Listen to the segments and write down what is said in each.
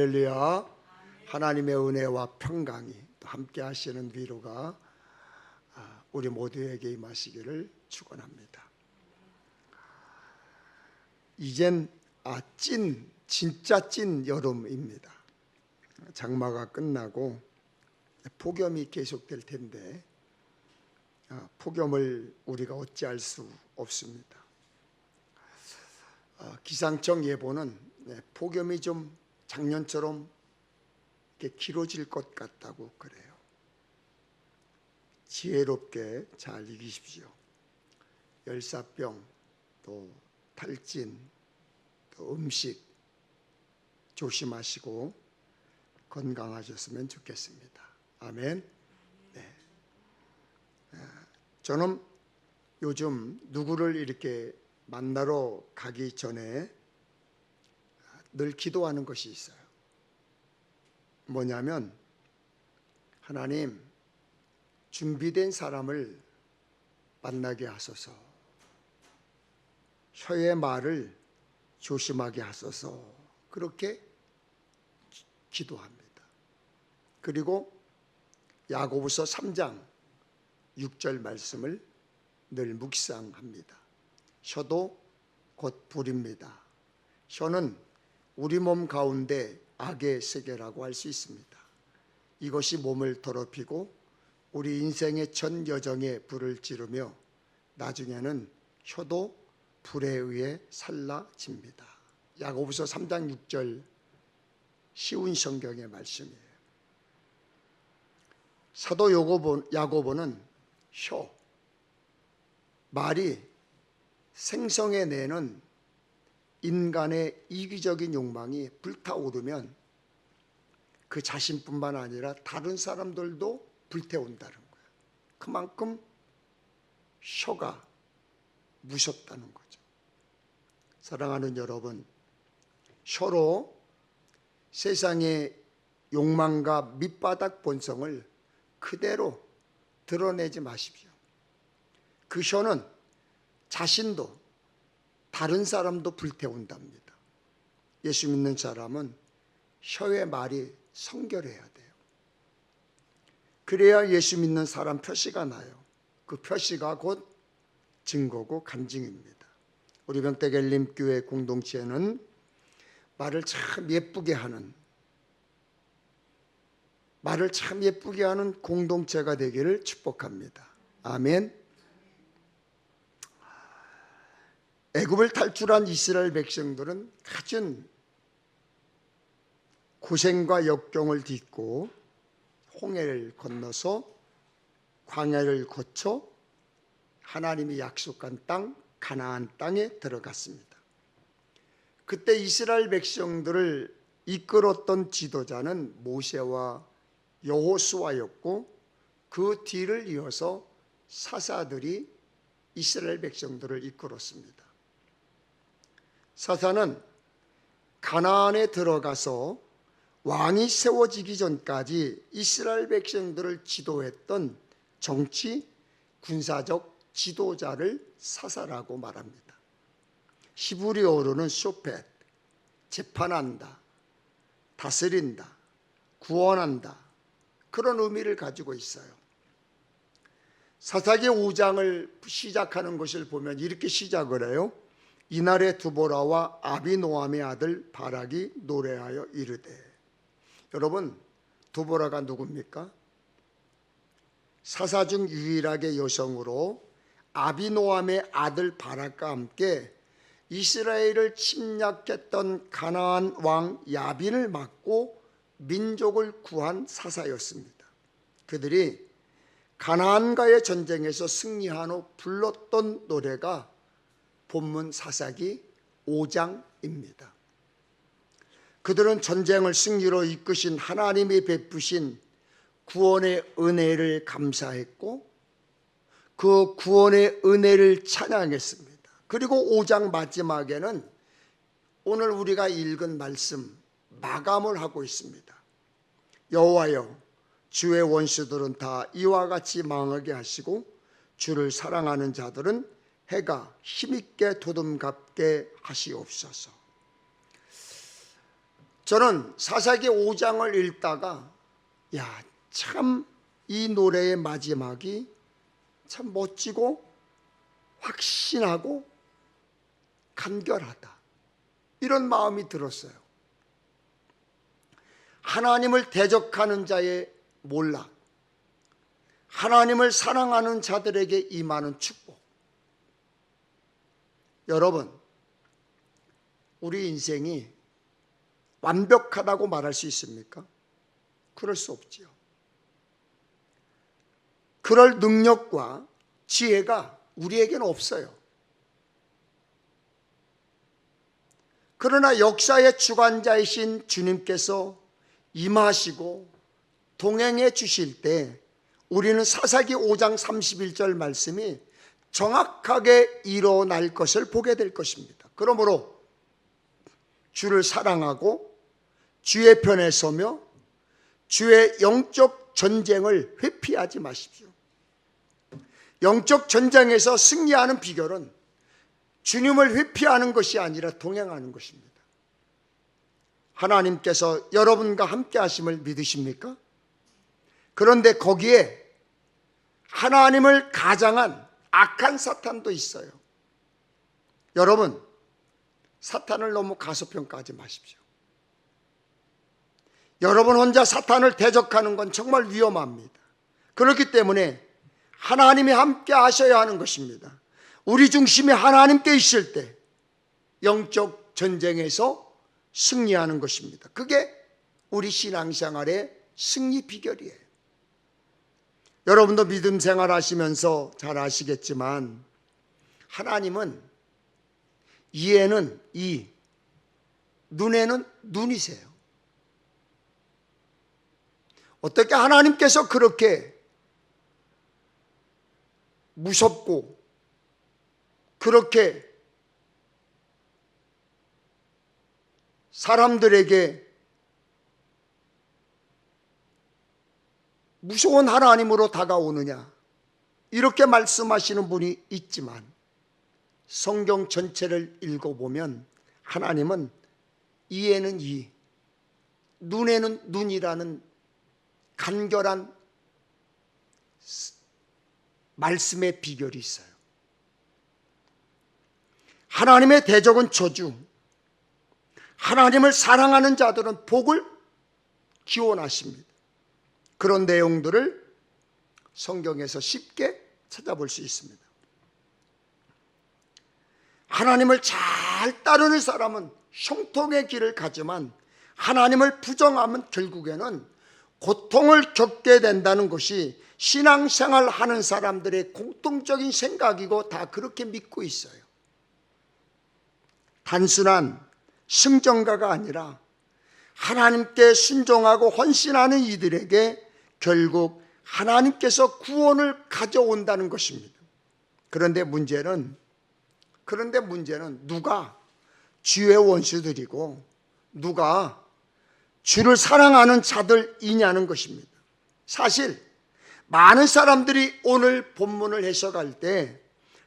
할렐루야. 하나님의 은혜와 평강이 또 함께 하시는 위로가 우리 모두에게 임하시기를 축원합니다. 이젠 진짜 찐 여름입니다. 장마가 끝나고 폭염이 계속될 텐데 폭염을 우리가 어찌할 수 없습니다. 기상청 예보는 폭염이 좀 작년처럼 이렇게 길어질 것 같다고 그래요. 지혜롭게 잘 이기십시오. 열사병, 또 탈진, 또 음식 조심하시고 건강하셨으면 좋겠습니다. 아멘. 네. 저는 요즘 누구를 이렇게 만나러 가기 전에 늘 기도하는 것이 있어요. 뭐냐면, 하나님, 준비된 사람을 만나게 하소서, 혀의 말을 조심하게 하소서, 그렇게 기도합니다. 그리고 야고보서 3장 6절 말씀을 늘 묵상합니다. 혀도 곧 불입니다. 혀는 우리 몸 가운데 악의 세계라고 할 수 있습니다. 이것이 몸을 더럽히고 우리 인생의 전 여정에 불을 지르며 나중에는 혀도 불에 의해 살라집니다. 야고보서 3장 6절 쉬운 성경의 말씀이에요. 사도 야고보는 말이 생성해내는 인간의 이기적인 욕망이 불타오르면 그 자신뿐만 아니라 다른 사람들도 불태운다는 거예요. 그만큼 혀가 무섭다는 거죠. 사랑하는 여러분, 혀로 세상의 욕망과 밑바닥 본성을 그대로 드러내지 마십시오. 그 혀는 자신도 다른 사람도 불태운답니다. 예수 믿는 사람은 혀의 말이 성결해야 돼요. 그래야 예수 믿는 사람 표시가 나요. 그 표시가 곧 증거고 간증입니다. 우리 병택엘림교회 공동체는 말을 참 예쁘게 하는 공동체가 되기를 축복합니다. 아멘. 애굽을 탈출한 이스라엘 백성들은 갖은 고생과 역경을 딛고 홍해를 건너서 광야를 거쳐 하나님이 약속한 땅 가나안 땅에 들어갔습니다. 그때 이스라엘 백성들을 이끌었던 지도자는 모세와 여호수아였고 그 뒤를 이어서 사사들이 이스라엘 백성들을 이끌었습니다. 사사는 가나안에 들어가서 왕이 세워지기 전까지 이스라엘 백성들을 지도했던 정치, 군사적 지도자를 사사라고 말합니다. 히브리어로는 쇼펫, 재판한다, 다스린다, 구원한다, 그런 의미를 가지고 있어요. 사사기 5장을 시작하는 것을 보면 이렇게 시작을 해요. 이날에 두보라와 아비노함의 아들 바락이 노래하여 이르되. 여러분, 두보라가 누굽니까? 사사 중 유일하게 여성으로 아비노함의 아들 바락과 함께 이스라엘을 침략했던 가나안 왕 야빈을 막고 민족을 구한 사사였습니다. 그들이 가나안과의 전쟁에서 승리한 후 불렀던 노래가 본문 사사기 5장입니다. 그들은 전쟁을 승리로 이끄신 하나님이 베푸신 구원의 은혜를 감사했고 그 구원의 은혜를 찬양했습니다. 그리고 5장 마지막에는 오늘 우리가 읽은 말씀 마감을 하고 있습니다. 여호와여, 주의 원수들은 다 이와 같이 망하게 하시고 주를 사랑하는 자들은 해가 힘있게 도둠갑게 하시옵소서. 저는 사사기 5장을 읽다가 참 이 노래의 마지막이 참 멋지고 확신하고 간결하다, 이런 마음이 들었어요. 하나님을 대적하는 자의 몰락, 하나님을 사랑하는 자들에게 임하는 축복. 여러분, 우리 인생이 완벽하다고 말할 수 있습니까? 그럴 수 없지요. 그럴 능력과 지혜가 우리에게는 없어요. 그러나 역사의 주관자이신 주님께서 임하시고 동행해 주실 때 우리는 사사기 5장 31절 말씀이 정확하게 일어날 것을 보게 될 것입니다. 그러므로 주를 사랑하고 주의 편에 서며 주의 영적 전쟁을 회피하지 마십시오. 영적 전쟁에서 승리하는 비결은 주님을 회피하는 것이 아니라 동행하는 것입니다. 하나님께서 여러분과 함께 하심을 믿으십니까? 그런데 거기에 하나님을 가장한 악한 사탄도 있어요. 여러분, 사탄을 너무 가소평가하지 마십시오. 여러분 혼자 사탄을 대적하는 건 정말 위험합니다. 그렇기 때문에 하나님이 함께 하셔야 하는 것입니다. 우리 중심이 하나님께 있을 때 영적 전쟁에서 승리하는 것입니다. 그게 우리 신앙생활의 승리 비결이에요. 여러분도 믿음 생활하시면서 잘 아시겠지만 하나님은 이에는 이, 눈에는 눈이세요. 어떻게 하나님께서 그렇게 무섭고 그렇게 사람들에게 무서운 하나님으로 다가오느냐, 이렇게 말씀하시는 분이 있지만 성경 전체를 읽어보면 하나님은 이에는 이, 눈에는 눈이라는 간결한 말씀의 비결이 있어요. 하나님의 대적은 저주, 하나님을 사랑하는 자들은 복을 기원하십니다. 그런 내용들을 성경에서 쉽게 찾아볼 수 있습니다. 하나님을 잘 따르는 사람은 형통의 길을 가지만 하나님을 부정하면 결국에는 고통을 겪게 된다는 것이 신앙생활 하는 사람들의 공통적인 생각이고 다 그렇게 믿고 있어요. 단순한 승전가가 아니라 하나님께 순종하고 헌신하는 이들에게 결국 하나님께서 구원을 가져온다는 것입니다. 그런데 문제는 누가 주의 원수들이고 누가 주를 사랑하는 자들이냐는 것입니다. 사실 많은 사람들이 오늘 본문을 해석할 때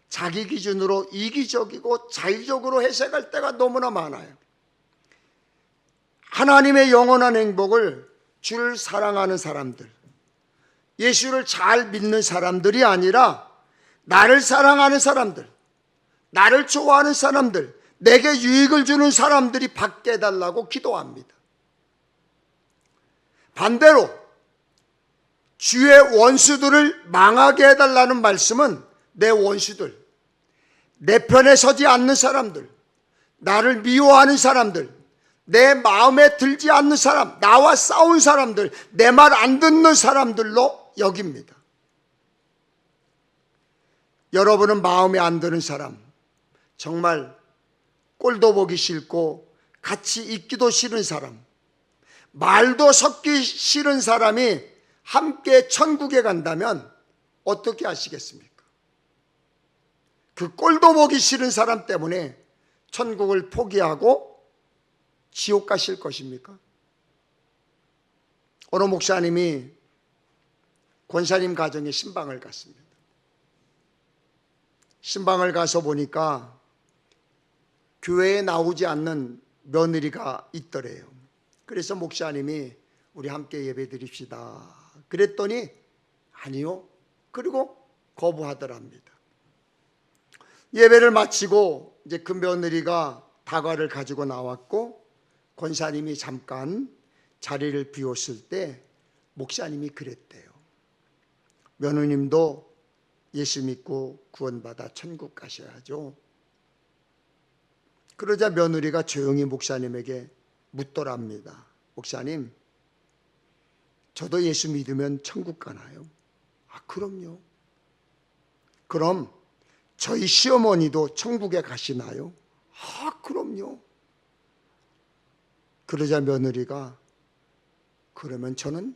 자기 기준으로 이기적이고 자의적으로 해석할 때가 너무나 많아요. 하나님의 영원한 행복을 주를 사랑하는 사람들, 예수를 잘 믿는 사람들이 아니라 나를 사랑하는 사람들, 나를 좋아하는 사람들, 내게 유익을 주는 사람들이 받게 해달라고 기도합니다. 반대로 주의 원수들을 망하게 해달라는 말씀은 내 원수들, 내 편에 서지 않는 사람들, 나를 미워하는 사람들, 내 마음에 들지 않는 사람, 나와 싸운 사람들, 내 말 안 듣는 사람들로 여깁니다. 여러분은 마음에 안 드는 사람, 정말 꼴도 보기 싫고 같이 있기도 싫은 사람, 말도 섞기 싫은 사람이 함께 천국에 간다면 어떻게 하시겠습니까? 그 꼴도 보기 싫은 사람 때문에 천국을 포기하고 지옥 가실 것입니까? 어느 목사님이 권사님 가정에 신방을 갔습니다. 신방을 가서 보니까 교회에 나오지 않는 며느리가 있더래요. 그래서 목사님이 우리 함께 예배 드립시다 그랬더니 아니요. 그리고 거부하더랍니다. 예배를 마치고 이제 그 며느리가 다과를 가지고 나왔고 권사님이 잠깐 자리를 비웠을 때 목사님이 그랬대요. 며느님도 예수 믿고 구원받아 천국 가셔야죠. 그러자 며느리가 조용히 목사님에게 묻더랍니다. 목사님, 저도 예수 믿으면 천국 가나요? 아, 그럼요. 그럼 저희 시어머니도 천국에 가시나요? 아, 그럼요. 그러자 며느리가 그러면 저는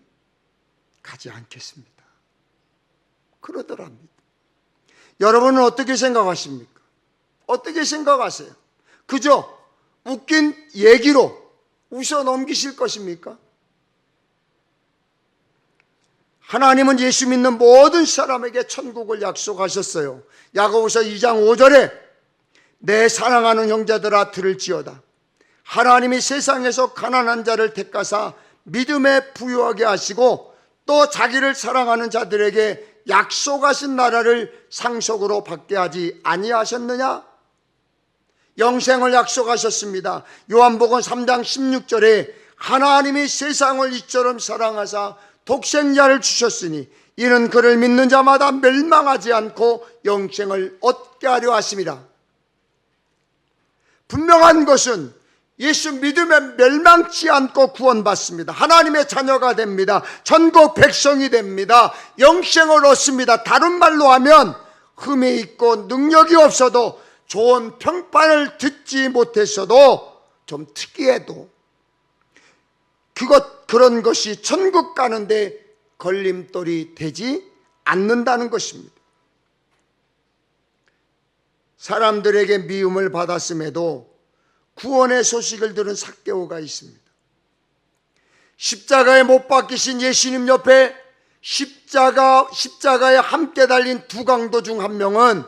가지 않겠습니다. 그러더랍니다. 여러분은 어떻게 생각하십니까? 어떻게 생각하세요? 그저 웃긴 얘기로 웃어 넘기실 것입니까? 하나님은 예수 믿는 모든 사람에게 천국을 약속하셨어요. 야고보서 2장 5절에 내 사랑하는 형제들아 들을지어다. 하나님이 세상에서 가난한 자를 택하사 믿음에 부유하게 하시고 또 자기를 사랑하는 자들에게 약속하신 나라를 상속으로 받게 하지 아니하셨느냐? 영생을 약속하셨습니다. 요한복음 3장 16절에 하나님이 세상을 이처럼 사랑하사 독생자를 주셨으니 이는 그를 믿는 자마다 멸망하지 않고 영생을 얻게 하려 하심이라. 분명한 것은 예수 믿음에 멸망치 않고 구원받습니다. 하나님의 자녀가 됩니다. 천국 백성이 됩니다. 영생을 얻습니다. 다른 말로 하면 흠이 있고 능력이 없어도 좋은 평판을 듣지 못했어도 좀 특이해도 그런 것이 천국 가는데 걸림돌이 되지 않는다는 것입니다. 사람들에게 미움을 받았음에도 구원의 소식을 들은 삭개오가 있습니다. 십자가에 못 박히신 예수님 옆에 십자가에 함께 달린 두 강도 중 한 명은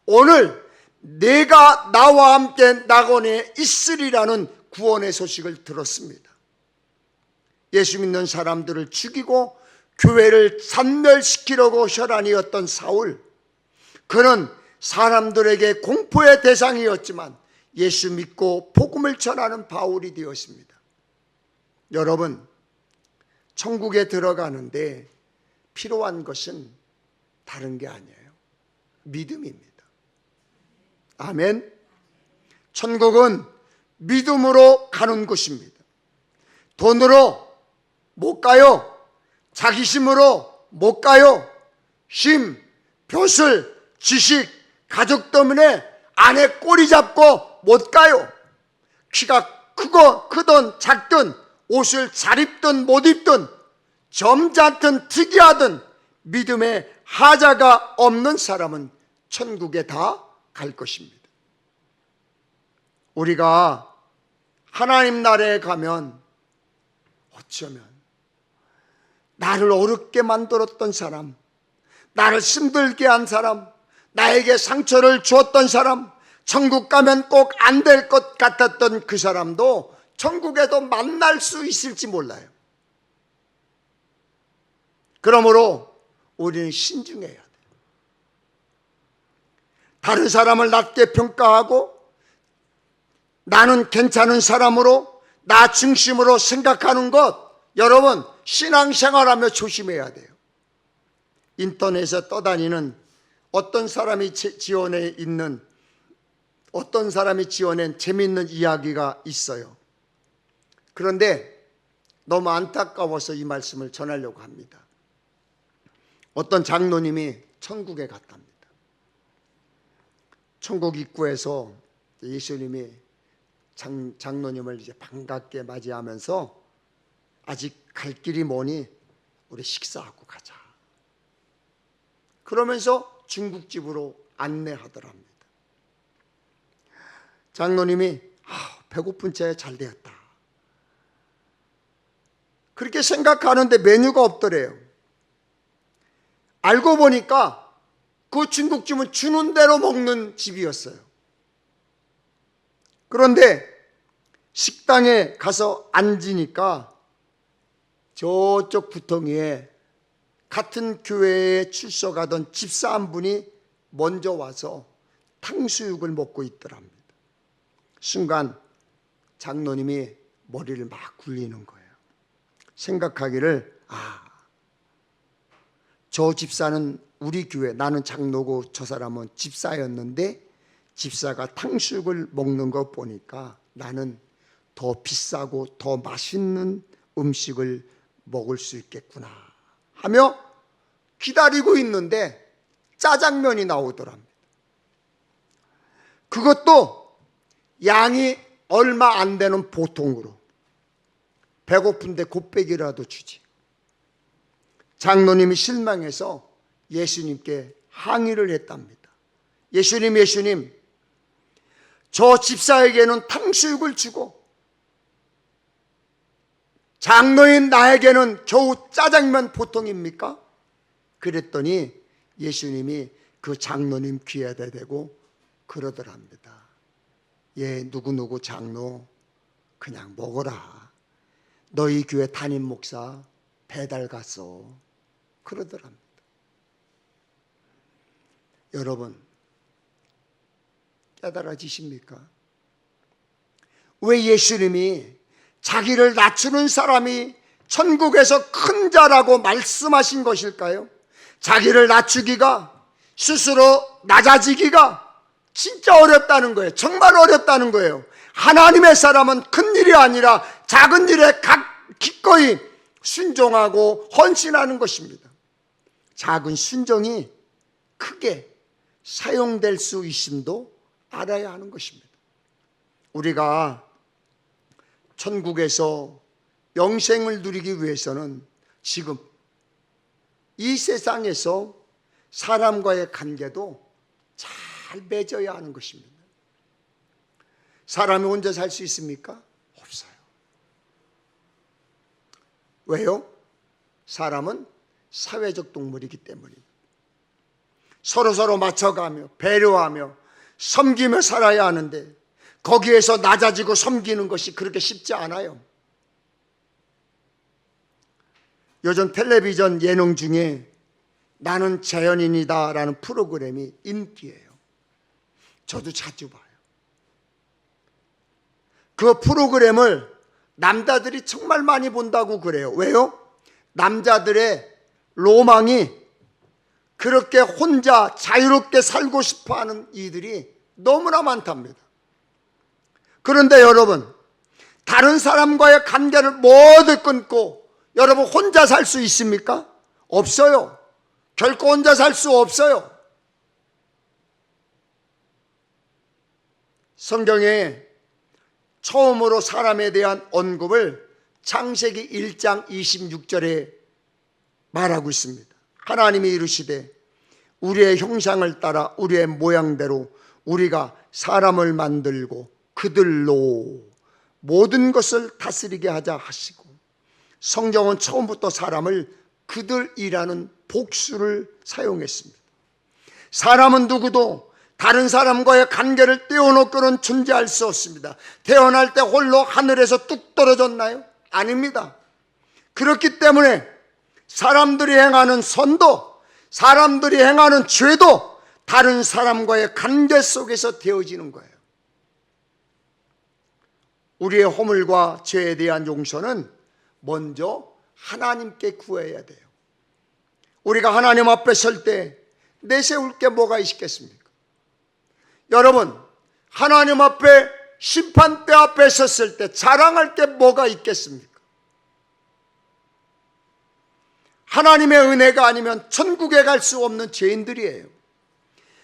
오늘 내가 나와 함께 낙원에 있으리라는 구원의 소식을 들었습니다. 예수 믿는 사람들을 죽이고 교회를 산멸시키려고 혈안이었던 사울, 그는 사람들에게 공포의 대상이었지만 예수 믿고 복음을 전하는 바울이 되었습니다. 여러분, 천국에 들어가는데 필요한 것은 다른 게 아니에요. 믿음입니다. 아멘. 천국은 믿음으로 가는 곳입니다. 돈으로 못 가요. 자기심으로 못 가요. 힘, 벼슬, 지식, 가족 때문에 아내 꼬리 잡고 못 가요. 키가 크든 작든 옷을 잘 입든 못 입든 점잖든 특이하든 믿음에 하자가 없는 사람은 천국에 다 갈 것입니다. 우리가 하나님 나라에 가면 어쩌면 나를 어렵게 만들었던 사람, 나를 힘들게 한 사람, 나에게 상처를 주었던 사람, 천국 가면 꼭 안 될 것 같았던 그 사람도 천국에도 만날 수 있을지 몰라요. 그러므로 우리는 신중해야 돼요. 다른 사람을 낮게 평가하고 나는 괜찮은 사람으로 나 중심으로 생각하는 것, 여러분 신앙생활하며 조심해야 돼요. 인터넷에 떠다니는 어떤 사람이 지어낸 재미있는 이야기가 있어요. 그런데 너무 안타까워서 이 말씀을 전하려고 합니다. 어떤 장로님이 천국에 갔답니다. 천국 입구에서 예수님이 장로님을 이제 반갑게 맞이하면서 아직 갈 길이 머니 우리 식사하고 가자. 그러면서 중국집으로 안내하더랍니다. 장로님이 배고픈 채 잘 되었다. 그렇게 생각하는데 메뉴가 없더래요. 알고 보니까 그 중국집은 주는 대로 먹는 집이었어요. 그런데 식당에 가서 앉으니까 저쪽 부통위에 같은 교회에 출석하던 집사 한 분이 먼저 와서 탕수육을 먹고 있더랍니다. 순간 장로님이 머리를 막 굴리는 거예요. 생각하기를, 저 집사는 우리 교회, 나는 장로고 저 사람은 집사였는데 집사가 탕수육을 먹는 거 보니까 나는 더 비싸고 더 맛있는 음식을 먹을 수 있겠구나 하며 기다리고 있는데 짜장면이 나오더랍니다. 그것도 양이 얼마 안 되는 보통으로. 배고픈데 곱빼기라도 주지. 장로님이 실망해서 예수님께 항의를 했답니다. 예수님, 저 집사에게는 탕수육을 주고 장로인 나에게는 겨우 짜장면 보통입니까? 그랬더니 예수님이 그 장로님 귀에다 대고 그러더랍니다. 누구누구 장로 그냥 먹어라. 너희 교회 담임 목사 배달 갔어. 그러더랍니다. 여러분, 깨달아지십니까? 왜 예수님이 자기를 낮추는 사람이 천국에서 큰 자라고 말씀하신 것일까요? 자기를 낮추기가, 스스로 낮아지기가 진짜 어렵다는 거예요. 정말 어렵다는 거예요. 하나님의 사람은 큰 일이 아니라 작은 일에 기꺼이 순종하고 헌신하는 것입니다. 작은 순종이 크게 사용될 수 있음도 알아야 하는 것입니다. 우리가 천국에서 영생을 누리기 위해서는 지금 이 세상에서 사람과의 관계도 잘 맺어야 하는 것입니다. 사람이 혼자 살 수 있습니까? 없어요. 왜요? 사람은 사회적 동물이기 때문입니다. 서로 맞춰가며 배려하며 섬기며 살아야 하는데 거기에서 낮아지고 섬기는 것이 그렇게 쉽지 않아요. 요즘 텔레비전 예능 중에 나는 자연인이다 라는 프로그램이 인기예요. 저도 자주 봐요. 그 프로그램을 남자들이 정말 많이 본다고 그래요. 왜요? 남자들의 로망이 그렇게 혼자 자유롭게 살고 싶어하는 이들이 너무나 많답니다. 그런데 여러분, 다른 사람과의 관계를 모두 끊고 여러분 혼자 살 수 있습니까? 없어요. 결코 혼자 살 수 없어요. 성경에 처음으로 사람에 대한 언급을 창세기 1장 26절에 말하고 있습니다. 하나님이 이르시되 우리의 형상을 따라 우리의 모양대로 우리가 사람을 만들고 그들로 모든 것을 다스리게 하자 하시고, 성경은 처음부터 사람을 그들이라는 복수를 사용했습니다. 사람은 누구도 다른 사람과의 관계를 떼어놓고는 존재할 수 없습니다. 태어날 때 홀로 하늘에서 뚝 떨어졌나요? 아닙니다. 그렇기 때문에 사람들이 행하는 선도, 사람들이 행하는 죄도 다른 사람과의 관계 속에서 되어지는 거예요. 우리의 허물과 죄에 대한 용서는 먼저 하나님께 구해야 돼요. 우리가 하나님 앞에 설 때 내세울 게 뭐가 있겠습니까? 여러분, 하나님 앞에 심판대 앞에 섰을 때 자랑할 게 뭐가 있겠습니까? 하나님의 은혜가 아니면 천국에 갈 수 없는 죄인들이에요.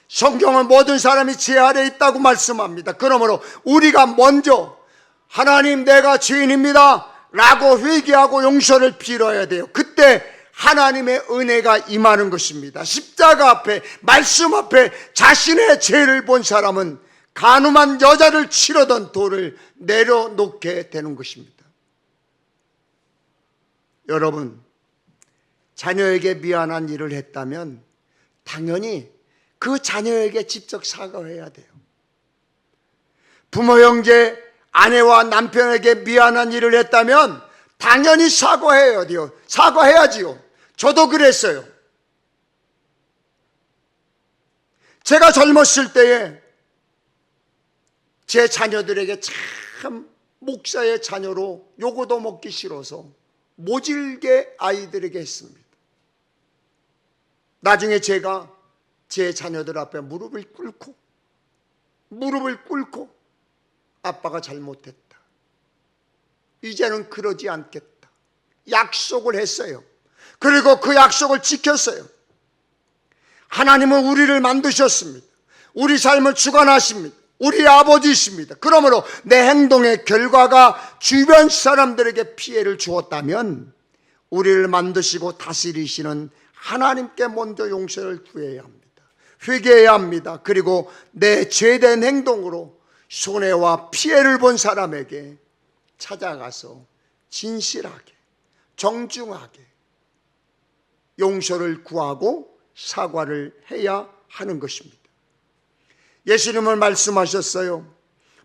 성경은 모든 사람이 죄 아래 있다고 말씀합니다. 그러므로 우리가 먼저 하나님 내가 죄인입니다 라고 회개하고 용서를 빌어야 돼요. 그때 하나님의 은혜가 임하는 것입니다. 십자가 앞에, 말씀 앞에 자신의 죄를 본 사람은 간음한 여자를 치려던 돌을 내려놓게 되는 것입니다. 여러분, 자녀에게 미안한 일을 했다면 당연히 그 자녀에게 직접 사과해야 돼요. 부모, 형제, 아내와 남편에게 미안한 일을 했다면 당연히 사과해야 돼요. 사과해야지요. 저도 그랬어요. 제가 젊었을 때에 제 자녀들에게 참 목사의 자녀로 요거도 먹기 싫어서 모질게 아이들에게 했습니다. 나중에 제가 제 자녀들 앞에 무릎을 꿇고 아빠가 잘못했다. 이제는 그러지 않겠다. 약속을 했어요. 그리고 그 약속을 지켰어요. 하나님은 우리를 만드셨습니다. 우리 삶을 주관하십니다. 우리 아버지이십니다. 그러므로 내 행동의 결과가 주변 사람들에게 피해를 주었다면 우리를 만드시고 다스리시는 하나님께 먼저 용서를 구해야 합니다. 회개해야 합니다. 그리고 내 죄된 행동으로 손해와 피해를 본 사람에게 찾아가서 진실하게 정중하게 용서를 구하고 사과를 해야 하는 것입니다. 예수님은 말씀하셨어요.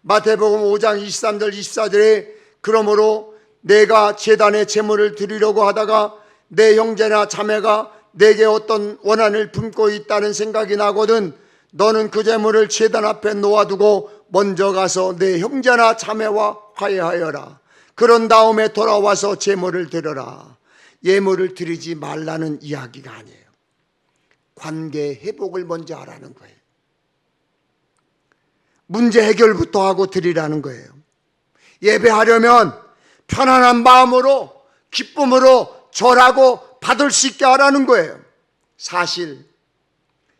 마태복음 5장 23절 24절에 그러므로 내가 제단에 제물을 드리려고 하다가 내 형제나 자매가 내게 어떤 원한을 품고 있다는 생각이 나거든 너는 그 제물을 제단 앞에 놓아두고 먼저 가서 내 형제나 자매와 화해하여라. 그런 다음에 돌아와서 제물을 드려라. 예물을 드리지 말라는 이야기가 아니에요. 관계 회복을 먼저 하라는 거예요. 문제 해결부터 하고 드리라는 거예요. 예배하려면 편안한 마음으로 기쁨으로 절하고 받을 수 있게 하라는 거예요. 사실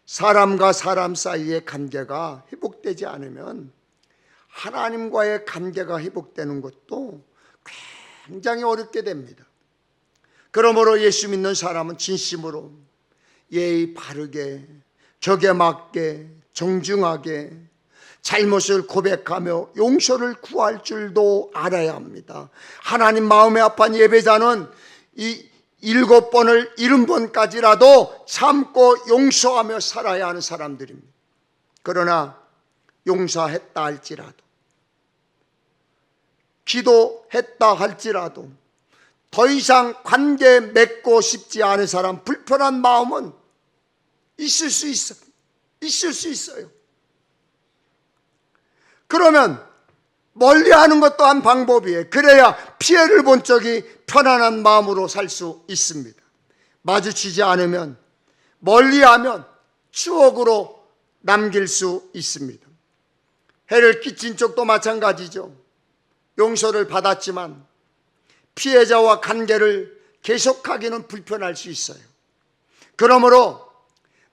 사람과 사람 사이의 관계가 회복되지 않으면 하나님과의 관계가 회복되는 것도 굉장히 어렵게 됩니다. 그러므로 예수 믿는 사람은 진심으로 예의 바르게 적에 맞게 정중하게 잘못을 고백하며 용서를 구할 줄도 알아야 합니다. 하나님 마음에 합한 예배자는 이 7번을 70번까지라도 참고 용서하며 살아야 하는 사람들입니다. 그러나 용서했다 할지라도 기도했다 할지라도 더 이상 관계 맺고 싶지 않은 사람, 불편한 마음은 있을 수 있어요. 그러면 멀리하는 것 또한 방법이에요. 그래야 피해를 본 적이 편안한 마음으로 살 수 있습니다. 마주치지 않으면 멀리하면 추억으로 남길 수 있습니다. 해를 끼친 쪽도 마찬가지죠. 용서를 받았지만 피해자와 관계를 계속하기는 불편할 수 있어요. 그러므로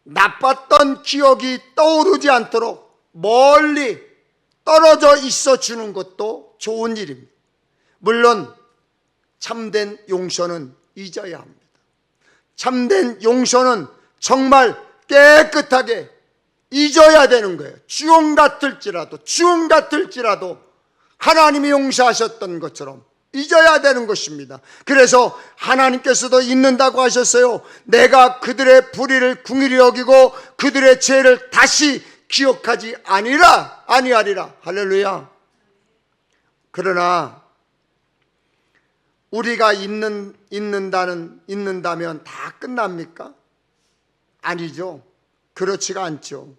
나빴던 기억이 떠오르지 않도록 멀리 떨어져 있어 주는 것도 좋은 일입니다. 물론 참된 용서는 잊어야 합니다. 참된 용서는 정말 깨끗하게 잊어야 되는 거예요. 주홍 같을지라도 하나님이 용서하셨던 것처럼 잊어야 되는 것입니다. 그래서 하나님께서도 잊는다고 하셨어요. 내가 그들의 불의를 긍휼히 여기고 그들의 죄를 다시 기억하지 아니하리라. 할렐루야. 그러나 우리가 잊는다면 다 끝납니까? 아니죠. 그렇지가 않죠.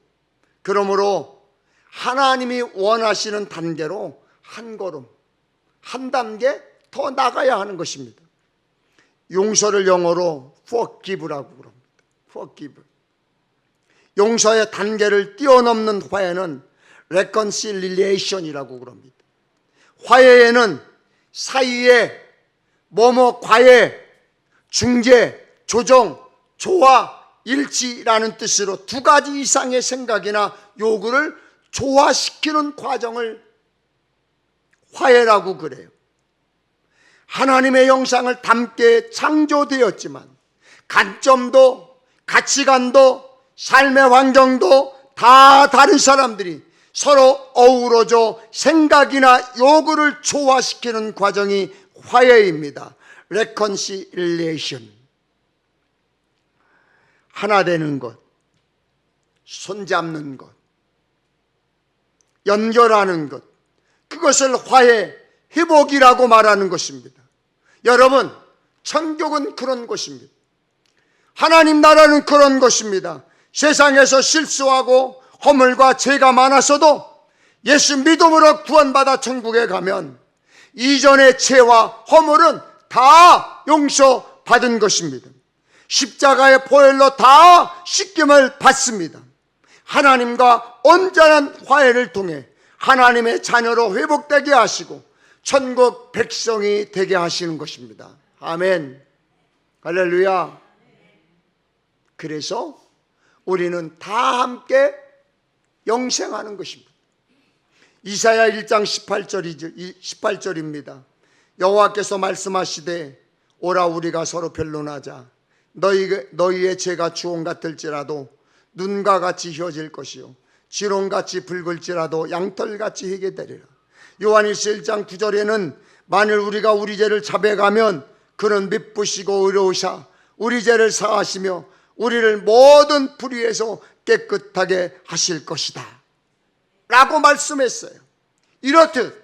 그러므로 하나님이 원하시는 단계로 한 걸음, 한 단계 더 나가야 하는 것입니다. 용서를 영어로 forgive라고 그럽니다. forgive. 용서의 단계를 뛰어넘는 화해는 reconciliation이라고 그럽니다. 화해에는 사이에 과해, 중재, 조정, 조화, 일치라는 뜻으로 두 가지 이상의 생각이나 요구를 조화시키는 과정을 화해라고 그래요. 하나님의 형상을 담게 창조되었지만 관점도 가치관도 삶의 환경도 다 다른 사람들이 서로 어우러져 생각이나 요구를 조화시키는 과정이 화해입니다. reconciliation. 하나 되는 것, 손잡는 것, 연결하는 것, 그것을 화해, 회복이라고 말하는 것입니다. 여러분, 천국은 그런 곳입니다. 하나님 나라는 그런 것입니다. 세상에서 실수하고 허물과 죄가 많았어도 예수 믿음으로 구원받아 천국에 가면 이전의 죄와 허물은 다 용서받은 것입니다. 십자가의 보혈로 다 씻김을 받습니다. 하나님과 온전한 화해를 통해 하나님의 자녀로 회복되게 하시고 천국 백성이 되게 하시는 것입니다. 아멘. 할렐루야. 그래서 우리는 다 함께 영생하는 것입니다. 이사야 1장 18절입니다. 여호와께서 말씀하시되 오라 우리가 서로 변론하자. 너희의 죄가 주홍 같을지라도 눈과 같이 휘어질 것이요 지롱같이 붉을지라도 양털같이 희게 되리라. 요한일서 1장 9절에는 만일 우리가 우리 죄를 자백하면 그는 미쁘시고 의로우사 우리 죄를 사하시며 우리를 모든 불의에서 깨끗하게 하실 것이다 라고 말씀했어요. 이렇듯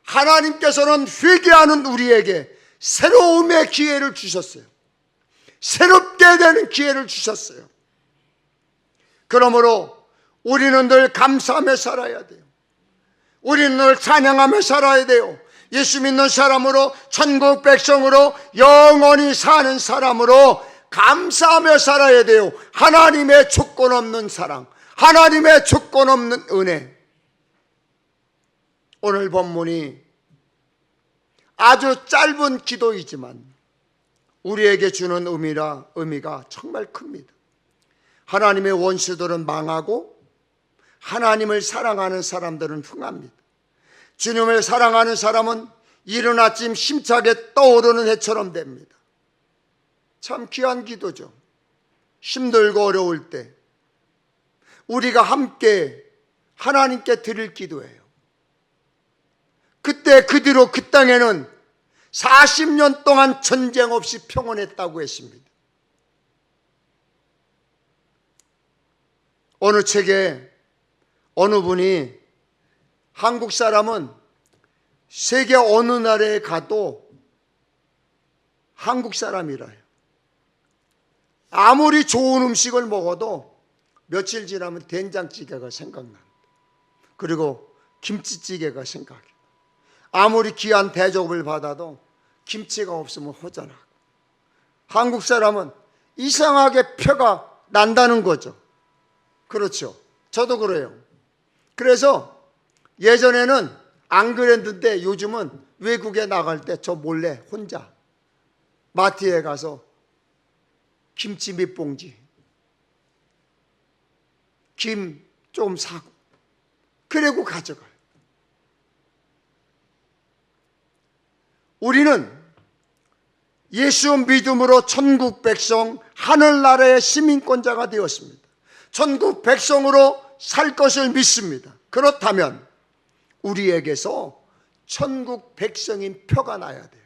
하나님께서는 회개하는 우리에게 새로움의 기회를 주셨어요. 새롭게 되는 기회를 주셨어요. 그러므로 우리는 늘 감사하며 살아야 돼요. 우리는 늘 찬양하며 살아야 돼요. 예수 믿는 사람으로, 천국 백성으로, 영원히 사는 사람으로 감사하며 살아야 돼요. 하나님의 조건 없는 사랑, 하나님의 조건 없는 은혜. 오늘 본문이 아주 짧은 기도이지만 우리에게 주는 의미가 정말 큽니다. 하나님의 원수들은 망하고 하나님을 사랑하는 사람들은 흥합니다. 주님을 사랑하는 사람은 이른 아침 힘차게 떠오르는 해처럼 됩니다. 참 귀한 기도죠. 힘들고 어려울 때 우리가 함께 하나님께 드릴 기도예요. 그때 그 뒤로 그 땅에는 40년 동안 전쟁 없이 평온했다고 했습니다. 어느 책에 어느 분이 한국 사람은 세계 어느 나라에 가도 한국 사람이라요. 아무리 좋은 음식을 먹어도 며칠 지나면 된장찌개가 생각납니다. 그리고 김치찌개가 생각해요. 아무리 귀한 대접을 받아도 김치가 없으면 허전하고. 한국 사람은 이상하게 표가 난다는 거죠. 그렇죠. 저도 그래요. 그래서 예전에는 안 그랬는데 요즘은 외국에 나갈 때 저 몰래 혼자 마트에 가서 김치 몇 봉지, 김 좀 사고 그리고 가져가요. 우리는 예수 믿음으로 천국 백성, 하늘나라의 시민권자가 되었습니다. 천국 백성으로 살 것을 믿습니다. 그렇다면 우리에게서 천국 백성인 표가 나야 돼요.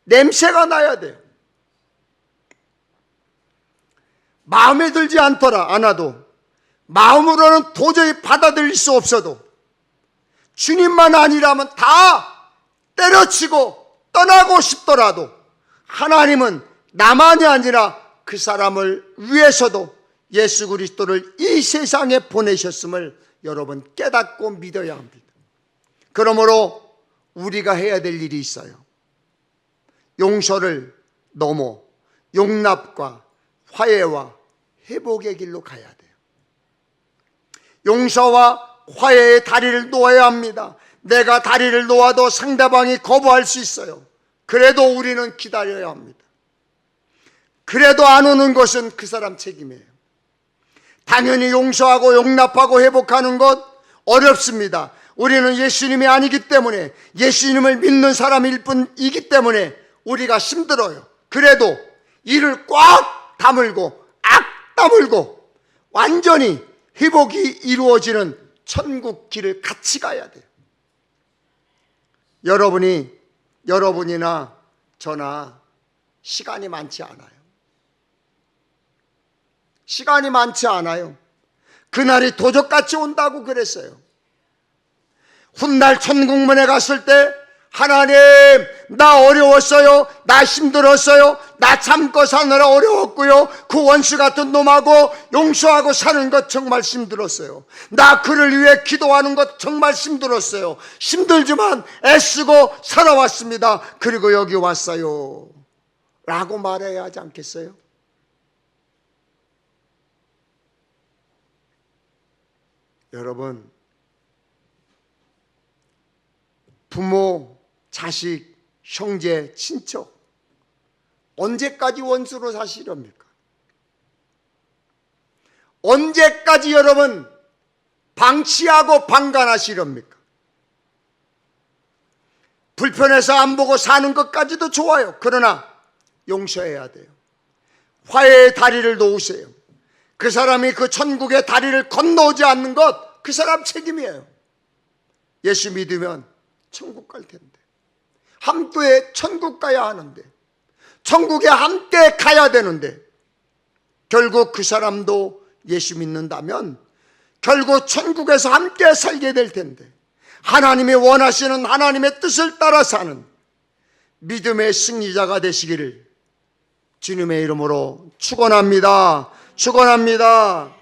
냄새가 나야 돼요. 마음에 들지 않아도 마음으로는 도저히 받아들일 수 없어도 주님만 아니라면 다 때려치고 떠나고 싶더라도 하나님은 나만이 아니라 그 사람을 위해서도 예수 그리스도를 이 세상에 보내셨음을 여러분 깨닫고 믿어야 합니다. 그러므로 우리가 해야 될 일이 있어요. 용서를 넘어 용납과 화해와 회복의 길로 가야 돼요. 용서와 화해의 다리를 놓아야 합니다. 내가 다리를 놓아도 상대방이 거부할 수 있어요. 그래도 우리는 기다려야 합니다. 그래도 안 오는 것은 그 사람 책임이에요. 당연히 용서하고 용납하고 회복하는 것 어렵습니다. 우리는 예수님이 아니기 때문에, 예수님을 믿는 사람일 뿐이기 때문에 우리가 힘들어요. 그래도 이를 꽉 다물고 악 다물고 완전히 회복이 이루어지는 천국 길을 같이 가야 돼요. 여러분이나 저나 시간이 많지 않아요. 시간이 많지 않아요. 그날이 도적같이 온다고 그랬어요. 훗날 천국문에 갔을 때 하나님, 나 어려웠어요. 나 힘들었어요. 나 참고 사느라 어려웠고요. 그 원수 같은 놈하고 용서하고 사는 것 정말 힘들었어요. 나 그를 위해 기도하는 것 정말 힘들었어요. 힘들지만 애쓰고 살아왔습니다. 그리고 여기 왔어요 라고 말해야 하지 않겠어요? 여러분, 부모, 자식, 형제, 친척 언제까지 원수로 사시렵니까? 언제까지 여러분 방치하고 방관하시렵니까? 불편해서 안 보고 사는 것까지도 좋아요. 그러나 용서해야 돼요. 화해의 다리를 놓으세요. 그 사람이 그 천국의 다리를 건너오지 않는 것 그 사람 책임이에요. 예수 믿으면 천국 갈 텐데, 함께 천국 가야 하는데, 천국에 함께 가야 되는데, 결국 그 사람도 예수 믿는다면 결국 천국에서 함께 살게 될 텐데, 하나님이 원하시는 하나님의 뜻을 따라 사는 믿음의 승리자가 되시기를 주님의 이름으로 축원합니다. 축원합니다.